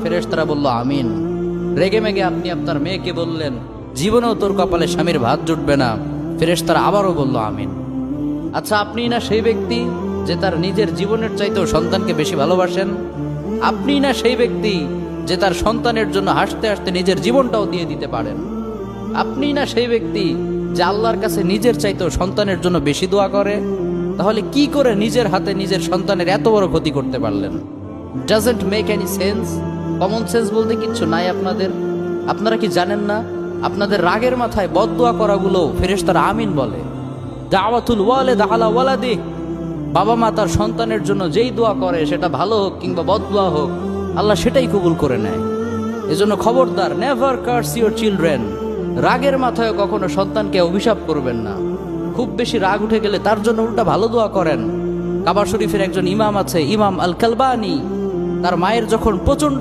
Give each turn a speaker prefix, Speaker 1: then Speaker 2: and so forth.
Speaker 1: ফেরেশতারা বলল আমিন। রেগে মেগে আপনি আপনার মেয়েকে বললেন জীবনেও তোর কপালে স্বামীর ভাত জুটবে না। ফেরেশতারা আবারও বলল আমিন। আচ্ছা, আপনি না সেই ব্যক্তি যে তার নিজের জীবনের চাইতেও সন্তানকে বেশি ভালোবাসেন? আপনি না সেই ব্যক্তি যে তার সন্তানের জন্য হাসতে হাসতে নিজের জীবনটাও দিয়ে দিতে পারেন? আপনি না সেই ব্যক্তি যে আল্লাহর কাছে নিজের চাইতেও সন্তানের জন্য বেশি দোয়া করে? তাহলে কি করে নিজের হাতে নিজের সন্তানের এত বড় ক্ষতি করতে পারলেন? Doesn't make any sense. Common sense বলতে কিচ্ছু নাই আপনাদের? আপনারা কি জানেন না আপনাদের রাগের মাথায় বদদোয়া করাগুলো ফেরেশতারা আমিন বলে? দাওয়াতুল ওয়ালিদ আলা ওয়ালাদি, বাবা মা তার সন্তানের জন্য যেই দোয়া করে সেটা ভালো হোক কিংবা বদদোয়া হোক, আল্লাহ সেটাই কবুল করে নেয়। এজন্য খবরদার, নেভার কার্স ইউর চিলড্রেন। রাগের মাথায় কখনো সন্তানকে অভিশাপ করবেন না। খুব বেশি রাগ উঠে গেলে তার জন্য উল্টা ভালো দোয়া করেন। কাবা শরীফের একজন ইমাম আছে, ইমাম আল কালবানি, তার মায়ের যখন প্রচন্ড